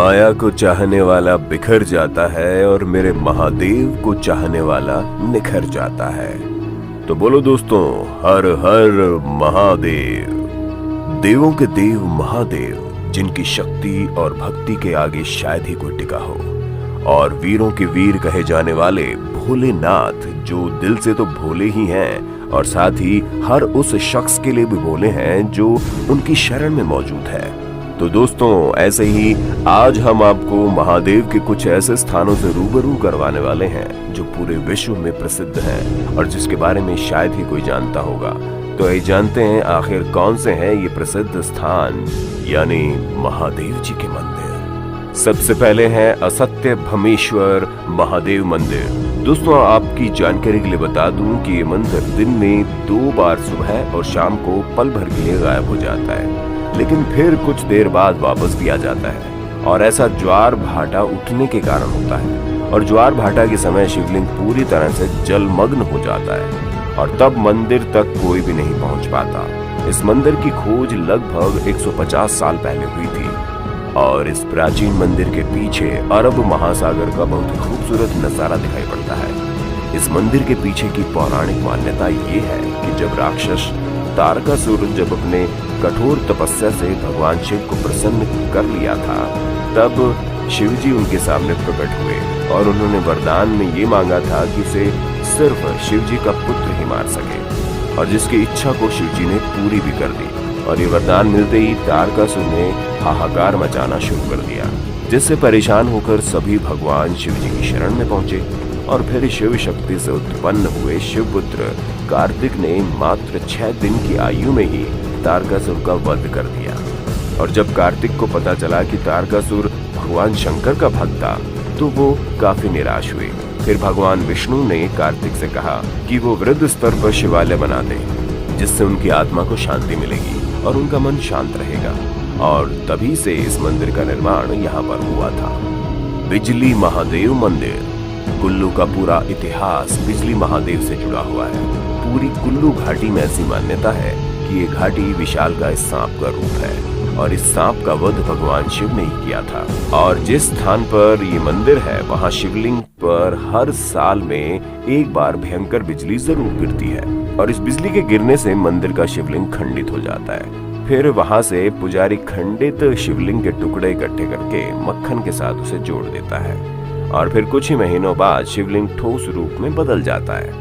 माया को चाहने वाला बिखर जाता है और मेरे महादेव को चाहने वाला निखर जाता है। तो बोलो दोस्तों, हर हर महादेव। देवों के देव महादेव, जिनकी शक्ति और भक्ति के आगे शायद ही कोई टिका हो, और वीरों के वीर कहे जाने वाले भोलेनाथ, जो दिल से तो भोले ही हैं और साथ ही हर उस शख्स के लिए भी भोले हैं जो उनकी शरण में मौजूद है। तो दोस्तों, ऐसे ही आज हम आपको महादेव के कुछ ऐसे स्थानों से रूबरू करवाने वाले हैं जो पूरे विश्व में प्रसिद्ध हैं और जिसके बारे में शायद ही कोई जानता होगा। तो ये जानते हैं आखिर कौन से हैं ये प्रसिद्ध स्थान, यानी महादेव जी के मंदिर। सबसे पहले है असत्य भमेश्वर महादेव मंदिर। दोस्तों, आपकी जानकारी के लिए बता दूं कि ये मंदिर दिन में 2 बार सुबह और शाम को पल भर के लिए गायब हो जाता है, लेकिन फिर कुछ देर बाद वापस भी आ जाता है। और ऐसा ज्वार भाटा उठने के कारण होता है, और ज्वार भाटा के समय शिवलिंग पूरी तरह से जलमग्न हो जाता है और तब मंदिर तक कोई भी नहीं पहुंच पाता। इस मंदिर की खोज लगभग 150 साल पहले हुई थी और इस प्राचीन मंदिर के पीछे अरब महासागर का बहुत खूबसूरत नजारा दिखाई पड़ता है। इस मंदिर के पीछे की पौराणिक मान्यता ये है कि जब राक्षस तारकासुर जब अपने कठोर तपस्या से भगवान शिव को प्रसन्न कर लिया था, तब शिव जी उनके सामने प्रकट हुए और उन्होंने वरदान में ये मांगा था कि उसे सिर्फ शिव जी का पुत्र ही मार सके, और जिसकी इच्छा को शिव जी ने पूरी भी कर दी। और ये वरदान मिलते ही तारकासुर ने हाहाकार मचाना शुरू कर दिया, जिससे परेशान होकर सभी भगवान शिव जी की शरण में पहुंचे। और फिर शिव शक्ति से उत्पन्न हुए शिवपुत्र कार्तिक ने मात्र 6 दिन की आयु में ही तारकासुर का वध कर दिया। और जब कार्तिक को पता चला कि तारकासुर भगवान शंकर का भक्त था, तो वो काफी निराश हुए। फिर भगवान विष्णु ने कार्तिक से कहा कि वो वृद्ध स्तर पर शिवालय बना दे, जिससे उनकी आत्मा को शांति मिलेगी और उनका मन शांत रहेगा। और तभी से इस मंदिर का निर्माण यहाँ पर हुआ था। बिजली महादेव मंदिर। कुल्लू का पूरा इतिहास बिजली महादेव से जुड़ा हुआ है। पूरी कुल्लू घाटी में ऐसी मान्यता है कि ये घाटी विशालकाय सांप का रूप है और इस सांप का वध भगवान शिव ने ही किया था। और जिस स्थान पर ये मंदिर है, वहाँ शिवलिंग पर हर साल में एक बार भयंकर बिजली जरूर गिरती है, और इस बिजली के गिरने से मंदिर का शिवलिंग खंडित हो जाता है। फिर वहाँ से पुजारी खंडित शिवलिंग के टुकड़े इकट्ठे करके मक्खन के साथ उसे जोड़ देता है, और फिर कुछ ही महीनों बाद शिवलिंग ठोस रूप में बदल जाता है।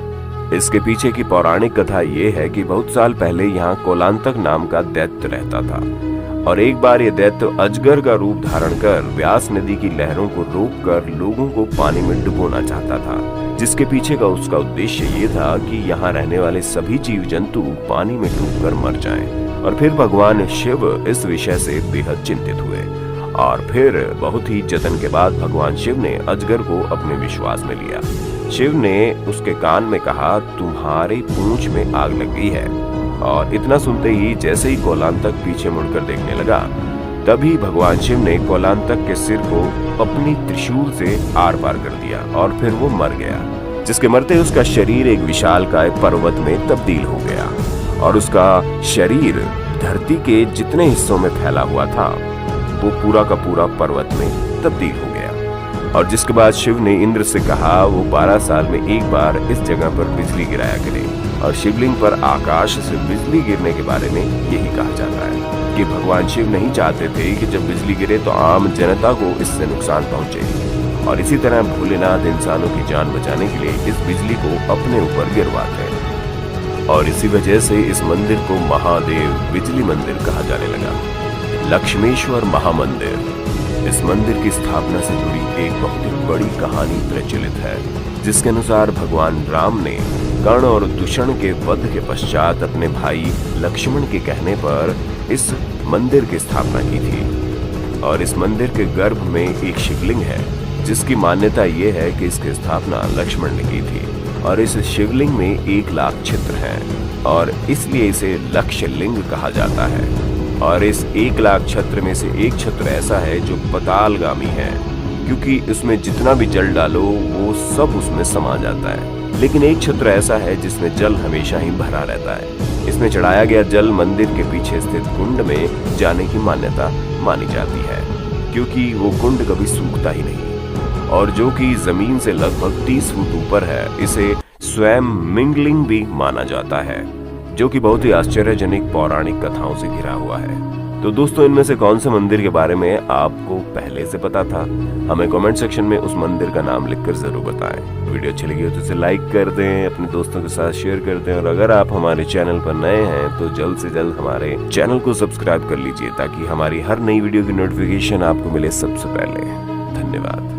इसके पीछे की पौराणिक कथा ये है कि बहुत साल पहले यहाँ कोलांतक नाम का दैत्य रहता था, और एक बार ये दैत्य अजगर का रूप धारण कर व्यास नदी की लहरों को रोककर लोगों को पानी में डुबोना चाहता था, जिसके पीछे का उसका उद्देश्य ये था कि यहाँ रहने वाले सभी जीव जंतु पानी में डूबकर मर जाएं। और फिर भगवान शिव इस विषय से बेहद चिंतित हुए, और फिर बहुत ही जतन के बाद भगवान शिव ने अजगर को अपने विश्वास में लिया। शिव ने उसके कान में कहा, तुम्हारे पूंछ में आग लग गई है। और इतना सुनते ही जैसे ही कोलांतक पीछे मुड़कर देखने लगा, तभी भगवान शिव ने कोलांतक के सिर को अपनी त्रिशूल से आर पार कर दिया और फिर वो मर गया, जिसके मरते उसका शरीर एक विशालकाय पर्वत में तब्दील हो गया, और उसका शरीर धरती के जितने हिस्सों में फैला हुआ था वो पूरा का पूरा पर्वत में तब्दील हो गया। और जिसके बाद शिव ने इंद्र से कहा वो 12 साल में एक बार इस जगह पर बिजली गिराया करे। और शिवलिंग पर आकाश से बिजली गिरने के बारे में यही कहा जाता है कि भगवान शिव नहीं चाहते थे कि जब बिजली गिरे तो आम जनता को इससे नुकसान पहुंचे, और इसी तरह भोलेनाथ इंसानों की जान बचाने के लिए इस बिजली को अपने ऊपर गिरवाते हैं। और इसी वजह से इस मंदिर को महादेव बिजली मंदिर कहा जाने लगा। लक्ष्मेश्वर महामंदिर। इस मंदिर की स्थापना से जुड़ी एक बहुत ही बड़ी कहानी प्रचलित है, जिसके अनुसार भगवान राम ने कर्ण और दूषण के वध के पश्चात अपने भाई लक्ष्मण के कहने पर इस मंदिर की स्थापना की थी। और इस मंदिर के गर्भ में एक शिवलिंग है, जिसकी मान्यता ये है कि इसकी स्थापना लक्ष्मण ने की थी। और इस शिवलिंग में 1 लाख छिद्र हैं, और इसलिए इसे लक्ष्य लिंग कहा जाता है। और इस 1 लाख छत्र में से एक छत्र ऐसा है जो पतालगामी है, क्योंकि इसमें जितना भी जल डालो वो सब उसमें समा जाता है। लेकिन एक छत्र ऐसा है जिसमें जल हमेशा ही भरा रहता है। इसमें चढ़ाया गया जल मंदिर के पीछे स्थित कुंड में जाने की मान्यता मानी जाती है। क्योंकि वो कुंड कभी सूखता ही नहीं और जो कि जमीन से लगभग 30 फुट ऊपर है, इसे स्वयं मिंगलिंग भी माना जाता है, जो कि बहुत ही आश्चर्यजनक पौराणिक कथाओं से घिरा हुआ है। तो दोस्तों, इनमें से कौन से मंदिर के बारे में आपको पहले से पता था? हमें कमेंट सेक्शन में उस मंदिर का नाम लिखकर जरूर बताएं। वीडियो अच्छी लगी हो तो इसे लाइक कर दें, अपने दोस्तों के साथ शेयर कर दें और अगर आप हमारे चैनल पर नए हैं तो जल्द से जल्द हमारे चैनल को सब्सक्राइब कर लीजिए ताकि हमारी हर नई वीडियो की नोटिफिकेशन आपको मिले सबसे पहले। धन्यवाद।